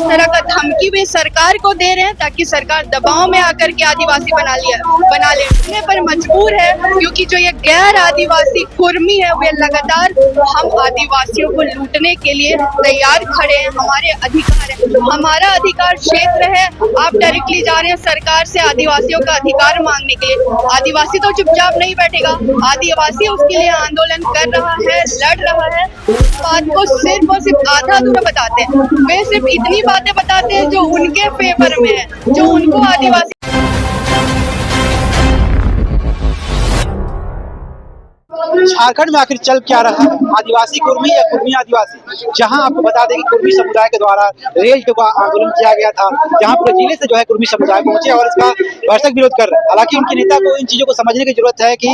तरह का धमकी भी सरकार को दे रहे हैं ताकि सरकार दबाव में आकर के आदिवासी बना ले पर मजबूर है, क्योंकि जो ये गैर आदिवासी कुर्मी है वे लगातार हम आदिवासियों को लूटने के लिए तैयार खड़े हैं। हमारे अधिकार है, हमारा अधिकार क्षेत्र है, आप डायरेक्टली जा रहे हैं सरकार से आदिवासियों का अधिकार मांगने के लिए। आदिवासी तो चुपचाप नहीं बैठेगा, आदिवासी उसके लिए आंदोलन कर रहा है, लड़ रहा है। उस बात को सिर्फ और सिर्फ आधा अधूरा बताते हैं, वे सिर्फ इतनी बातें बताते हैं जो उनके फेवर में है, जो उनको आदिवासी। झारखंड में आखिर चल क्या रहा है? आदिवासी कुर्मी या कुर्मी आदिवासी? जहां आपको बता दें कि कुर्मी समुदाय के द्वारा रेल टोका आंदोलन किया गया था, जहां पूरे जिले से जो है कुर्मी समुदाय पहुंचे और इसका भरसक विरोध कर रहे हैं। हालांकि उनके नेता को इन चीजों को समझने की जरूरत है कि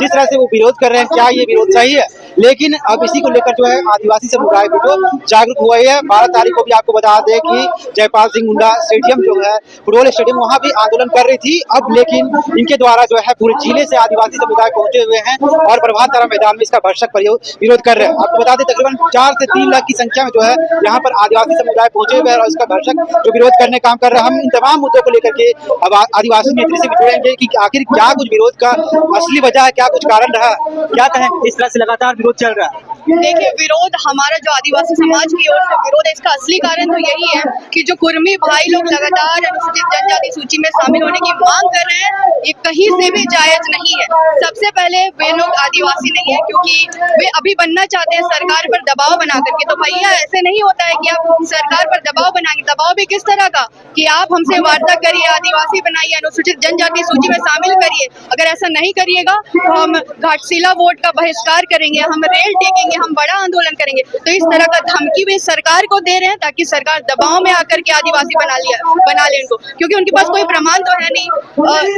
जिस तरह से वो विरोध कर रहे हैं, क्या ये विरोध सही है? लेकिन अब इसी को लेकर जो है आदिवासी समुदाय भी जो जागरूक हुआ है। 12 तारीख को भी आपको बता दें कि जयपाल सिंह मुंडा स्टेडियम जो है फुटबॉल स्टेडियम, वहां भी आंदोलन कर रही थी। अब लेकिन इनके द्वारा जो है पूरे जिले से आदिवासी समुदाय पहुंचे हुए हैं और प्रभात तारा मैदान में इसका भरसक विरोध कर रहे हैं। आपको बता दें तकरीबन 4 से 3 लाख की संख्या में जो है यहाँ पर आदिवासी समुदाय पहुंचे हुए हैं और इसका भरसक जो विरोध करने काम कर रहे हैं। हम इन तमाम मुद्दों को लेकर के अब आदिवासी नेत्री से भी जुड़ेंगे कि आखिर क्या कुछ विरोध का असली वजह है, क्या कुछ कारण रहा, क्या कहें इस तरह से लगातार विरोध चल रहा है। देखिए, विरोध हमारा जो आदिवासी समाज की ओर से विरोध है, इसका असली कारण तो यही है कि जो कुर्मी भाई लोग लगातार अनुसूचित जनजाति सूची में शामिल होने की मांग कर रहे हैं, ये कहीं से भी जायज नहीं है। सबसे पहले वे लोग आदिवासी नहीं है क्योंकि वे अभी बनना चाहते हैं सरकार पर दबाव बना करके। तो भैया, ऐसे नहीं होता है कि आप सरकार पर दबाव बनाएंगे। दबाव भी किस तरह का कि आप हमसे वार्ता करिए, आदिवासी बनाइए, अनुसूचित जनजाति सूची में शामिल करिए। अगर ऐसा नहीं करिएगा तो हम घाटशिला वोट का बहिष्कार करेंगे, हम रेल टेकेंगे, हम बड़ा आंदोलन करेंगे। तो इस तरह का धमकी भी सरकार को दे रहे हैं ताकि सरकार दबाव में आकर के आदिवासी बना ले इनको, क्योंकि उनके पास कोई प्रमाण तो है नहीं।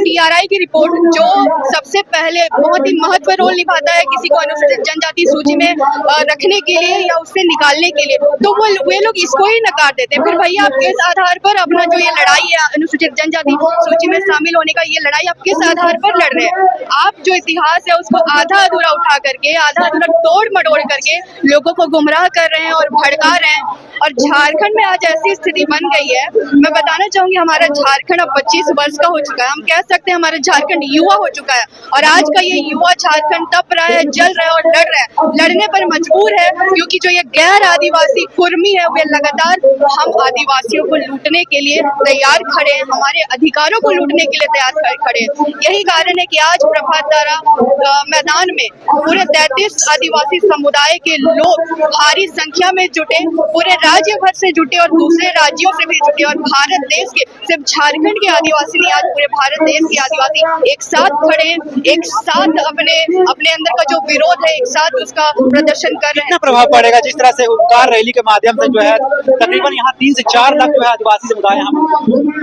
TRI की रिपोर्ट जो सबसे पहले बहुत ही महत्वपूर्ण रोल निभाता है किसी को अनुसूचित जनजाति सूची में रखने के लिए या उससे निकालने के लिए, तो वे लोग इसको ही नकार देते हैं। फिर भैया, आप किस आधार पर अपना जो ये लड़ाई है अनुसूचित जनजाति सूची में शामिल होने का, ये लड़ाई आप किस आधार पर लड़ रहे हैं? आप जो इतिहास है उसको आधा अधूरा उठा करके, आधा अधूरा तोड़ मड़ोड़ करके लोगों को गुमराह कर रहे हैं और भड़का रहे हैं। और झारखंड में आज ऐसी स्थिति बन गई है, मैं बताना चाहूंगी, हमारा झारखंड अब 25 वर्ष का हो चुका है। हम कह सकते हैं हमारा झारखंड युवा हो चुका है और आज का ये युवा झारखंड तप रहा है, जल रहा है और लड़ रहा है। लड़ने पर मजबूर है क्योंकि जो ये गैर आदिवासी कुर्मी है वे लगातार हम आदिवासियों को लूटने के लिए तैयार खड़े हैं, हमारे अधिकारों को लूटने के लिए तैयार खड़े हैं। यही कारण है कि आज प्रभात तारा मैदान में पूरे 33 आदिवासी समुदाय के लोग भारी संख्या में जुटे, पूरे राज्य भर से जुटे और दूसरे राज्यों से भी जुटे। और भारत देश के, सिर्फ झारखंड के आदिवासी नहीं, आज पूरे भारत देश के आदिवासी एक साथ खड़े हैं, एक साथ अपने अंदर का जो विरोध है एक साथ उसका प्रदर्शन कर रहे हैं। कितना प्रभाव पड़ेगा जिस तरह से ओमकार रैली के माध्यम से जो है तकरीबन यहाँ 3 से 4 लाख जो है आदिवासी समुदाय यहाँ?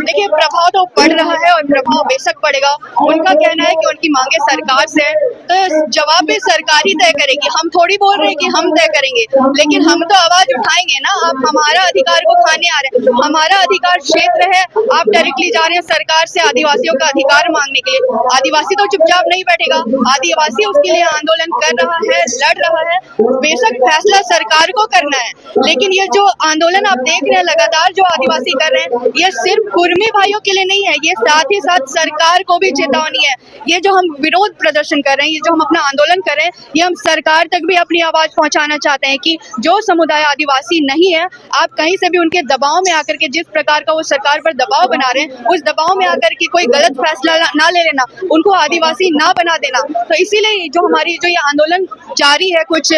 देखिए, प्रभाव तो पड़ रहा है और प्रभाव बेशक पड़ेगा। उनका कहना है कि उनकी मांगे सरकार से है, तो जवाब भी सरकार ही तय करेगी। हम थोड़ी बोल रहे हैं कि हम तय करेंगे, लेकिन हम तो आवाज उठाएंगे ना। आप हमारा अधिकार को खाने आ रहे हैं, हमारा अधिकार क्षेत्र है, आप डायरेक्टली जा रहे हैं सरकार से आदिवासियों का अधिकार मांगने के लिए। आदिवासी तो चुपचाप नहीं बैठेगा, आदिवासी उसके लिए आंदोलन कर रहा है, लड़ रहा है। बेशक फैसला सरकार को करना है, लेकिन ये जो आंदोलन आप देख रहे हैं लगातार जो आदिवासी कर रहे हैं, ये सिर्फ कुर्मी भाइयों के लिए नहीं है, ये साथ ही साथ सरकार को भी चेतावनी है। ये जो हम विरोध प्रदर्शन कर रहे हैं, ये जो हम अपना आंदोलन कर रहे हैं, ये हम सरकार तक भी अपनी आवाज पहुंचाना चाहते हैं कि जो समुदाय आदिवासी नहीं है, आप कहीं से भी उनके दबाव में आकर के, जिस प्रकार का वो सरकार पर दबाव बना रहे हैं, उस दबाव में आकर के कोई गलत फैसला ना ले लेना, उनको आदिवासी ना बना देना। तो इसीलिए जो हमारी जो ये आंदोलन जारी है कुछ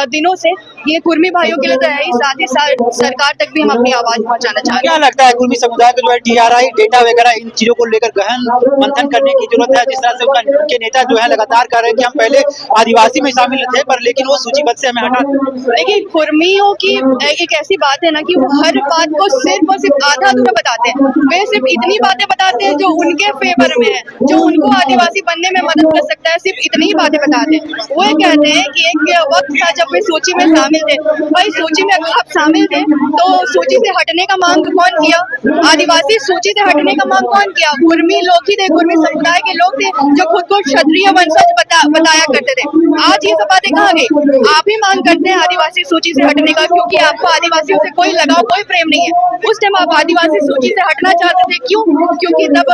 दिनों से, ये कुर्मी भाइयों के लिए तो है ही, साथ ही साथ सरकार तक भी हम अपनी आवाज पहुंचाना चाहते हैं। क्या लगता है कुर्मी समुदाय को जो है TRI डेटा वगैरह इन चीजों को लेकर गहन मंथन करने की जरूरत है? जिस तरह से उनके नेता जो है लगातार कह रहे हैं कि हम पहले आदिवासी में शामिल थे पर लेकिन वो सूचीबद्ध से हमें हटा। देखिए, कुर्मियों की एक ऐसी बात है ना कि वो हर बात को सिर्फ और सिर्फ आधा अधूरा बताते हैं। वे सिर्फ इतनी बातें बताते हैं जो उनके फेवर में है, जो उनको आदिवासी बनने में मदद कर सकता है, सिर्फ इतनी ही बातें बताते हैं। वो कहते हैं कि एक वक्त था जब वे सूची में शामिल थे। भाई, सूची में अगर आप शामिल थे तो सूची से हटने का मांग कौन किया? आदिवासी सूची से हटने का मांग कौन किया? कुर्मी लोग ही थे, कुर्मी समुदाय के लोग थे जो खुद को क्षत्रिय वंशज बताया करते थे। आज ये सब बातें कहाँ गई? आप ही मांग करते हैं आदिवासी सूची से हटने का, क्योंकि आपको आदिवासियों से कोई लगाव, कोई प्रेम नहीं है। उस टाइम आप आदिवासी सूची से हटना चाहते थे, क्यों? क्योंकि तब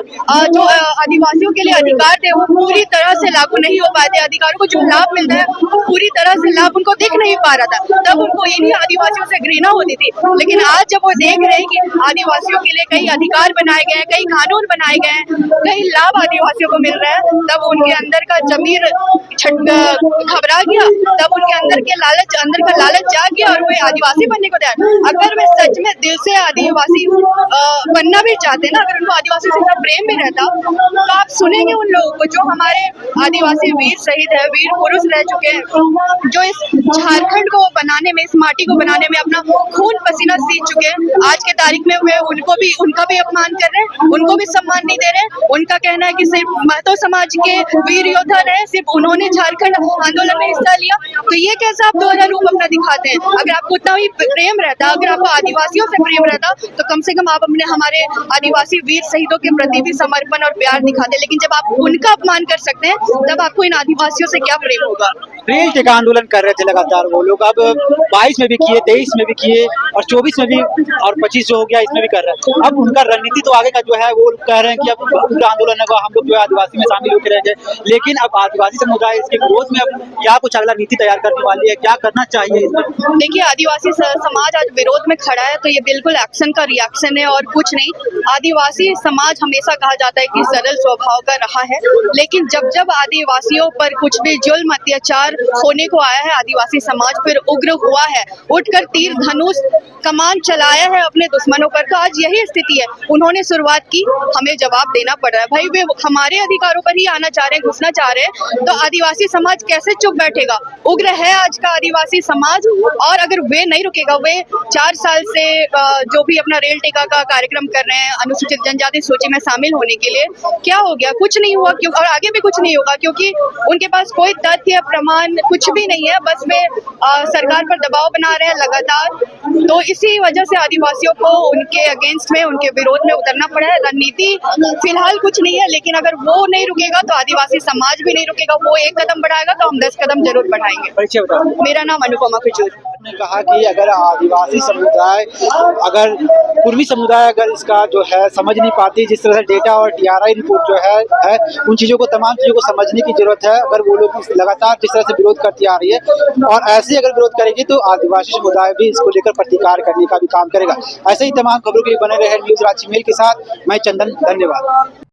जो आदिवासियों के लिए अधिकार थे वो पूरी तरह से लागू नहीं हो पाए थे। अधिकारों को जो लाभ मिलता है वो पूरी तरह से लाभ उनको दिख नहीं पा रहा था। तब उनको इन्हीं आदिवासियों से घृणा होती थी। लेकिन आज जब वो देख रहे हैं कि आदिवासियों के लिए कई अधिकार बनाए गए हैं, कई कानून बनाए गए हैं, कई लाभ आदिवासियों को मिल रहा है, तब उनके अंदर का जमीर घबरा गया। तब उनके अंदर का लालच जाग गया और वे आदिवासी बनने को तैयार। अगर वे सच में दिल से आदिवासी बनना भी चाहते हैं ना, अगर उनको आदिवासी से इतना प्रेम भी रहता, तो आप सुनेंगे उन लोगों को जो हमारे आदिवासी वीर शहीद है, वीर पुरुष रह चुके हैं, जो इस झारखंड को बनाने में, इस माटी को बनाने में अपना खून पसीना सींच चुके हैं। आज के तारीख में वे उनका भी अपमान कर रहे हैं, उनको भी सम्मान नहीं दे रहे। उनका कहना है कि सिर्फ महतो समाज के वीर योद्धा रहे, सिर्फ उन्होंने झारखंड आंदोलन में हिस्सा लिया। तो ये कैसा आप दोहरा रूप अपना दिखाते हैं? अगर आपको उतना ही प्रेम रहता, अगर आपको आदिवासियों से प्रेम रहता, तो कम से कम आप अपने हमारे आदिवासी वीर शहीदों के प्रति भी समर्पण और प्यार दिखाते। लेकिन जब आप उनका अपमान कर सकते हैं, तब आपको इन आदिवासियों से क्या प्रेम होगा? रेल टेका आंदोलन कर रहे थे लगातार वो लोग, अब 22 में भी किए, 23 में भी किए और 24 में भी, और 25 जो हो गया इसमें भी कर रहे हैं। अब उनका रणनीति तो आगे का जो है वो कह रहे हैं कि अब पूरा आंदोलन होगा, हम लोग जो है आदिवासी में शामिल होकर रहेंगे। लेकिन अब आदिवासी समुदाय इसके विरोध में अब क्या कुछ अगला नीति तैयार करने वाली है, क्या करना चाहिए इसमें? देखिए, आदिवासी समाज आज विरोध में खड़ा है, तो ये बिल्कुल एक्शन का रिएक्शन है और कुछ नहीं। आदिवासी समाज हमेशा कहा जाता है कि सरल स्वभाव का रहा है, लेकिन जब जब आदिवासियों पर कुछ भी जुल्म अत्याचार होने को आया है, आदिवासी समाज फिर उग्र हुआ है, उठकर तीर धनुष कमान चलाया है अपने दुश्मनों पर। तो आज यही स्थिति है, उन्होंने शुरुआत की, हमें जवाब देना पड़ रहा है। भाई वे हमारे अधिकारों पर ही आना चाह रहे हैं, घुसना चाह रहे हैं, तो आदिवासी समाज कैसे चुप बैठेगा? उग्र है आज का आदिवासी समाज, और अगर वे नहीं रुकेगा, वे 4 साल से जो भी अपना रेल टेका का कार्यक्रम कर रहे हैं अनुसूचित जनजाति सूची में शामिल होने के लिए, क्या हो गया? कुछ नहीं हुआ, क्यों? और आगे भी कुछ नहीं होगा, क्योंकि उनके पास कोई तथ्य प्रमाण कुछ भी नहीं है। बस वे सरकार पर दबाव बना रहे हैं लगातार। तो इसी वजह से आदिवासियों को उनके अगेंस्ट में, उनके विरोध में उतरना पड़ा है। रणनीति फिलहाल कुछ नहीं है, लेकिन अगर वो नहीं रुकेगा तो आदिवासी समाज भी नहीं रुकेगा। वो एक कदम बढ़ाएगा तो हम 10 कदम जरूर बढ़ाएंगे। परिचय बताओ। मेरा नाम अनुपमा खजूर। ने कहा कि अगर आदिवासी समुदाय, अगर कुर्मी समुदाय अगर इसका जो है समझ नहीं पाती, जिस तरह से डेटा और टीआरआई रिपोर्ट जो है उन चीज़ों को, तमाम चीज़ों को समझने की जरूरत है। अगर वो लोग लगातार जिस तरह से विरोध करती आ रही है और ऐसे अगर विरोध करेगी तो आदिवासी समुदाय भी इसको लेकर प्रतिकार करने का भी काम करेगा। ऐसे ही तमाम खबरों के लिए बने रहे न्यूज़ रांची मेल के साथ। मैं चंदन, धन्यवाद।